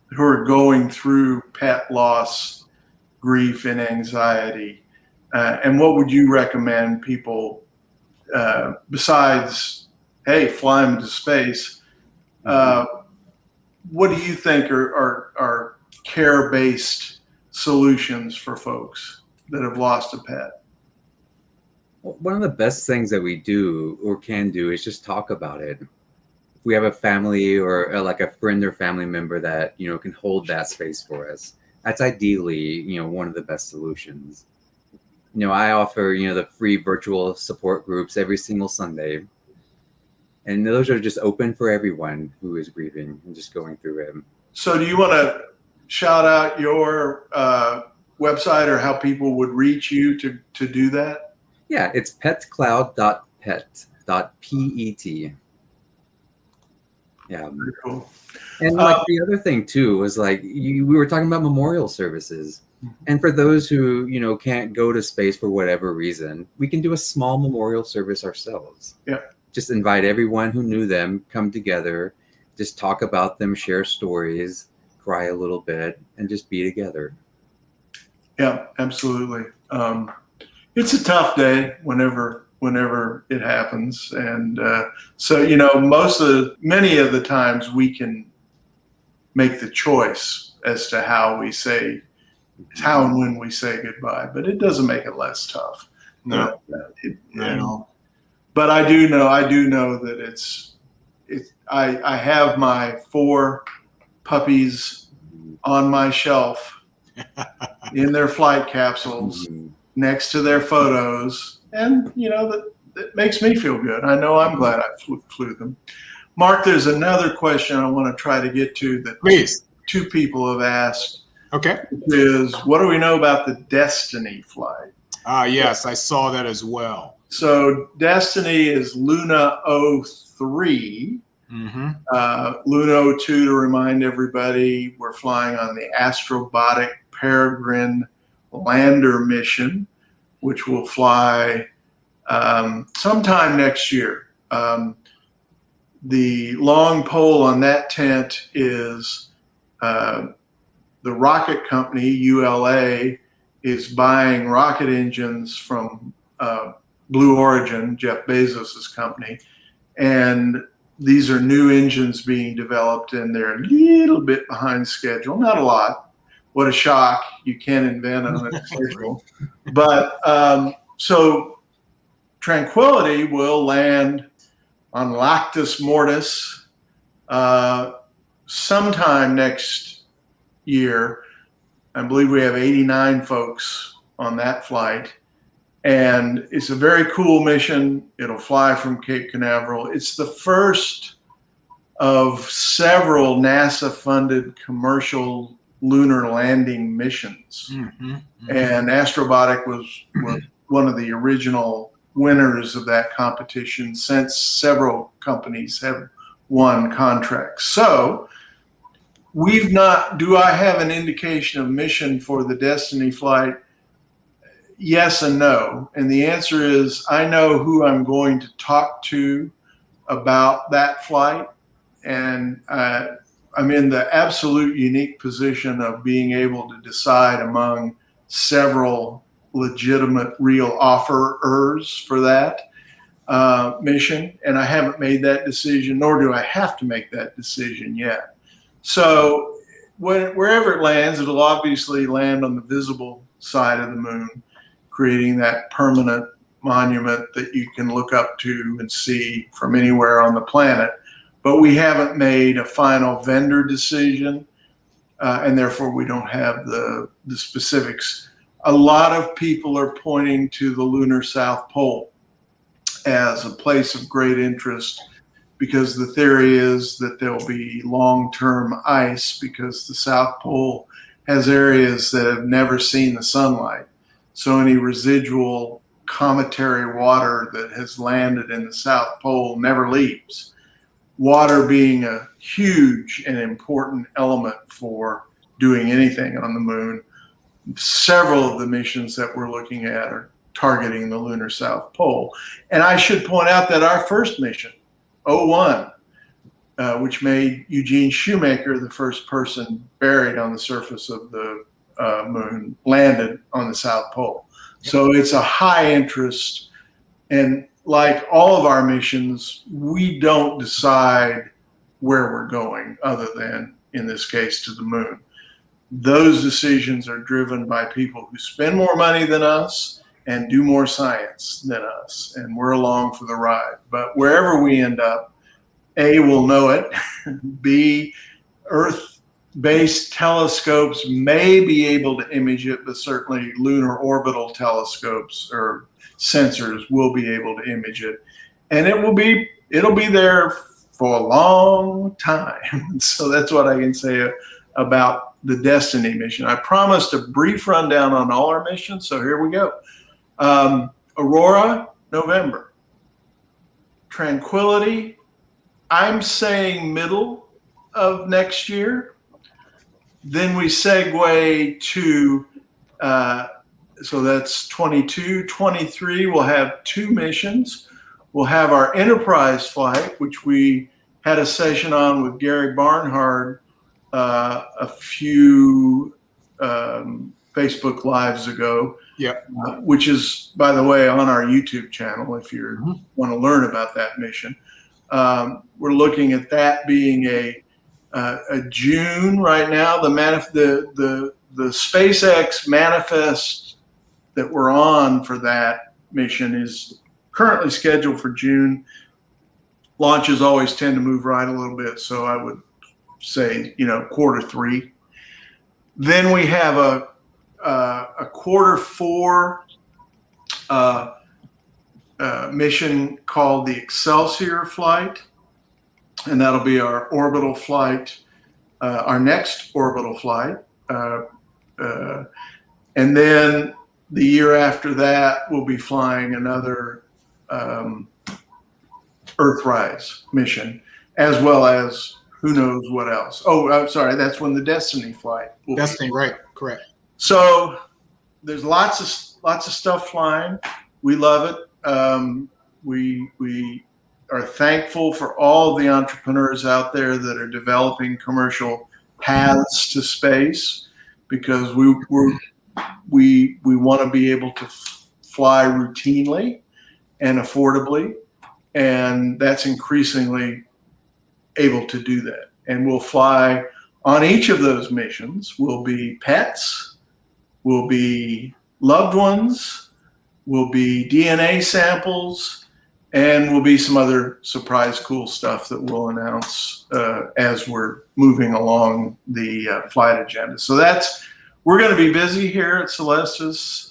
who are going through pet loss, grief, and anxiety? And what would you recommend people, besides, hey, fly them to space? What do you think are care-based solutions for folks that have lost a pet? One of the best things that we do or can do is just talk about it. If we have a family or like a friend or family member that, you know, can hold that space for us, that's ideally, you know, one of the best solutions. You know, I offer, you know, the free virtual support groups every single Sunday. And those are just open for everyone who is grieving and just going through it. So do you want to shout out your website or how people would reach you to do that? Yeah, it's petcloud.pet.pet. Yeah. Very cool. And like the other thing too was like we were talking about memorial services. And for those who, you know, can't go to space for whatever reason, we can do a small memorial service ourselves. Yeah. Just invite everyone who knew them, come together, just talk about them, share stories, cry a little bit, and just be together. Yeah, absolutely. It's a tough day whenever it happens. And so, you know, many of the times we can make the choice as to how and when we say goodbye, but it doesn't make it less tough. No, not at all. But I do know that I have my 4 puppies on my shelf in their flight capsules next to their photos. And, you know, that makes me feel good. I know I'm glad I flew them. Marc, there's another question I want to try to get to that Please. 2 people have asked. Okay. Is what do we know about the Destiny flight? Yes, I saw that as well. So Destiny is Luna 03. Luna 02, to remind everybody, we're flying on the Astrobotic Peregrine lander mission, which will fly sometime next year. The long pole on that tent is the rocket company, ULA, is buying rocket engines from Blue Origin, Jeff Bezos' company. And these are new engines being developed, and they're a little bit behind schedule. Not a lot. What a shock. You can't invent on a schedule. But so Tranquility will land on Lactus Mortis sometime next year. I believe we have 89 folks on that flight. And it's a very cool mission. It'll fly from Cape Canaveral. It's the first of several NASA-funded commercial lunar landing missions. And Astrobotic was one of the original winners of that competition, since several companies have won contracts. So do I have an indication of mission for the Destiny flight? yes and no. And the answer is I know who I'm going to talk to about that flight. And I'm in the absolute unique position of being able to decide among several legitimate, real offerers for that mission. And I haven't made that decision, nor do I have to make that decision yet. So wherever it lands, it'll obviously land on the visible side of the moon, creating that permanent monument that you can look up to and see from anywhere on the planet. But we haven't made a final vendor decision, and therefore we don't have the specifics. A lot of people are pointing to the lunar South Pole as a place of great interest, because the theory is that there'll be long-term ice, because the South Pole has areas that have never seen the sunlight. So any residual cometary water that has landed in the South Pole never leaves. Water being a huge and important element for doing anything on the moon. Several of the missions that we're looking at are targeting the lunar South Pole. And I should point out that our first mission, 01, which made Eugene Shoemaker the first person buried on the surface of the moon, landed on the South Pole. So it's a high interest. And like all of our missions, we don't decide where we're going, other than, in this case, to the moon. Those decisions are driven by people who spend more money than us and do more science than us, and we're along for the ride. But wherever we end up, A, we'll know it, B, Earth-based telescopes may be able to image it, but certainly lunar orbital telescopes or sensors will be able to image it, and it'll be there for a long time. So that's what I can say about the Destiny mission. I promised a brief rundown on all our missions, so here we go. Aurora, November. Tranquility, I'm saying middle of next year. Then we segue to, so that's 22, 23, we'll have 2 missions. We'll have our Enterprise flight, which we had a session on with Gary Barnhart a few Facebook Lives ago. Yep. Which is, by the way, on our YouTube channel if you want to learn about that mission. We're looking at that being a June right now. The SpaceX manifest that we're on for that mission is currently scheduled for June. Launches always tend to move right a little bit, so I would say, Q3. Then we have a Q4 mission called the Excelsior flight, and that'll be our orbital flight, our next orbital flight. And then the year after that, we'll be flying another Earthrise mission, as well as who knows what else. Oh, I'm sorry, that's when the Destiny flight will Destiny, right, correct. So there's lots of stuff flying. We love it. We are thankful for all the entrepreneurs out there that are developing commercial paths to space, because we want to be able to fly routinely and affordably, and that's increasingly able to do that. And we'll fly on each of those missions. Will be pets, will be loved ones, will be DNA samples, and will be some other surprise cool stuff that we'll announce as we're moving along the flight agenda. So we're going to be busy here at Celestis,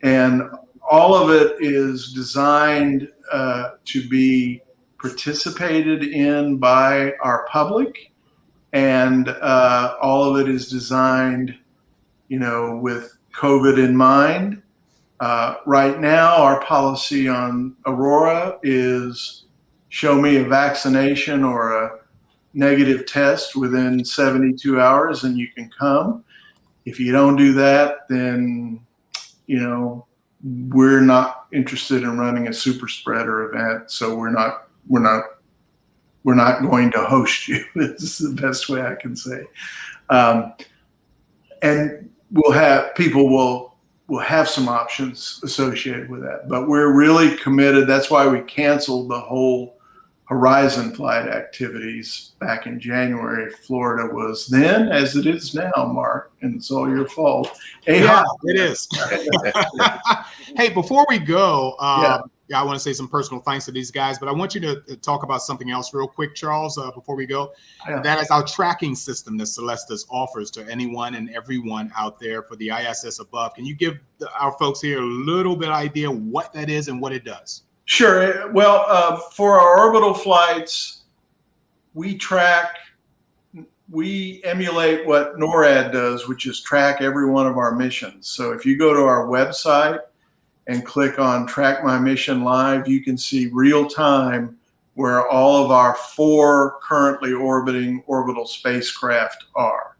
and all of it is designed to be participated in by our public, and all of it is designed, with COVID in mind. Right now, our policy on Aurora is show me a vaccination or a negative test within 72 hours and you can come. If you don't do that, then we're not interested in running a super spreader event, so we're not going to host you. This is the best way I can say. And people will have some options associated with that, but we're really committed. That's why we canceled the whole Horizon flight activities back in January. Florida was then, as it is now, Mark, and it's all your fault. Yeah, it is. Hey, before we go, I want to say some personal thanks to these guys, but I want you to talk about something else real quick, Charles, before we go. Yeah. That is our tracking system that Celestis offers to anyone and everyone out there for the ISS above. Can you give our folks here a little bit idea what that is and what it does? Sure. Well, for our orbital flights, we emulate what NORAD does, which is track every one of our missions. So if you go to our website and click on Track My Mission Live, you can see real time where all of our 4 currently orbiting orbital spacecraft are.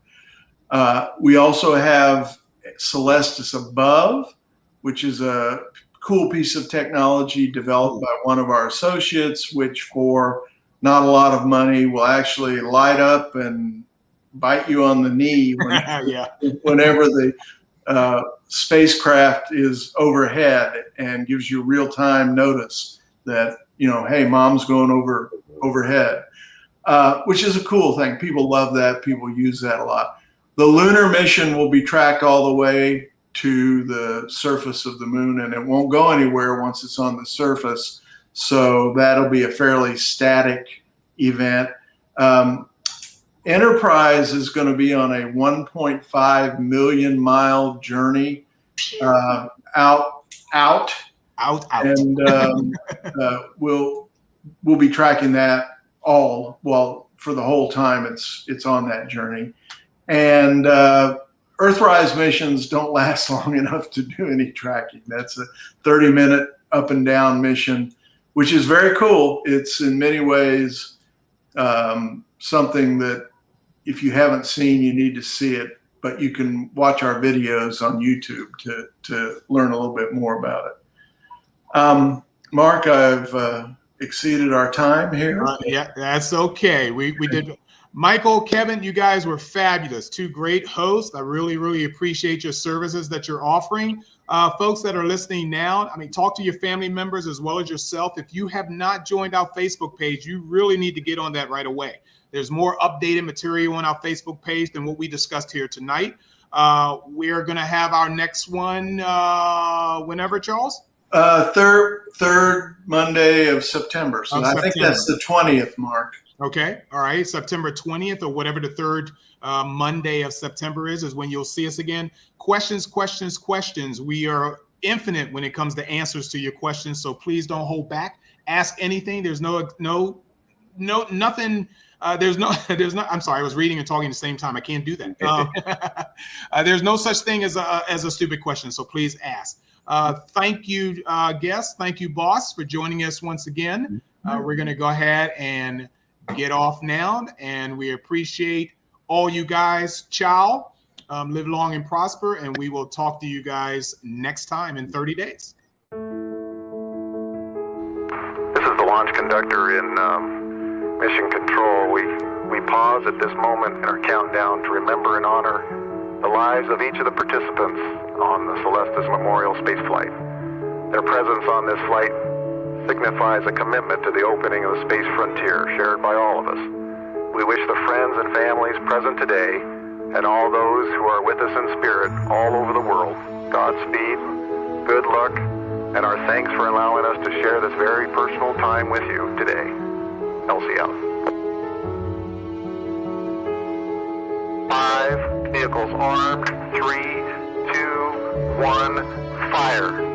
We also have Celestis Above, which is a cool piece of technology developed by one of our associates, which for not a lot of money will actually light up and bite you on the knee whenever the spacecraft is overhead, and gives you real-time notice that, hey, mom's going overhead, which is a cool thing. People love that. People use that a lot. The lunar mission will be tracked all the way to the surface of the moon, and it won't go anywhere once it's on the surface. So that'll be a fairly static event. Enterprise is going to be on a 1.5 million mile journey out, and we'll be tracking that for the whole time it's on that journey. And Earthrise missions don't last long enough to do any tracking. That's a 30-minute up and down mission, which is very cool. It's in many ways something that if you haven't seen, you need to see it, but you can watch our videos on YouTube to learn a little bit more about it. Mark, I've exceeded our time here. Yeah, that's okay. We did. Michael, Kevin, you guys were fabulous. 2 great hosts. I really, really appreciate your services that you're offering. Folks that are listening now, talk to your family members as well as yourself. If you have not joined our Facebook page, you really need to get on that right away. There's more updated material on our Facebook page than what we discussed here tonight. We're going to have our next one whenever, Charles? Third Monday of September. So I think that's the 20th, Mark. Okay. All right. September 20th or whatever the third Monday of September is when you'll see us again. Questions. We are infinite when it comes to answers to your questions. So please don't hold back. Ask anything. There's nothing. I'm sorry. I was reading and talking at the same time. I can't do that. There's no such thing as a stupid question. So please ask. Thank you, guests. Thank you, boss, for joining us once again. We're going to go ahead and get off now, and we appreciate all you guys. Ciao. Live long and prosper, and we will talk to you guys next time in 30 days. This is the launch conductor in mission control. We pause at this moment in our countdown to remember and honor the lives of each of the participants on the Celestis Memorial spaceflight. Their presence on this flight signifies a commitment to the opening of the space frontier shared by all of us. We wish the friends and families present today and all those who are with us in spirit all over the world Godspeed, good luck, and our thanks for allowing us to share this very personal time with you today. Elsie out. 5 vehicles armed. 3, 2, 1, fire.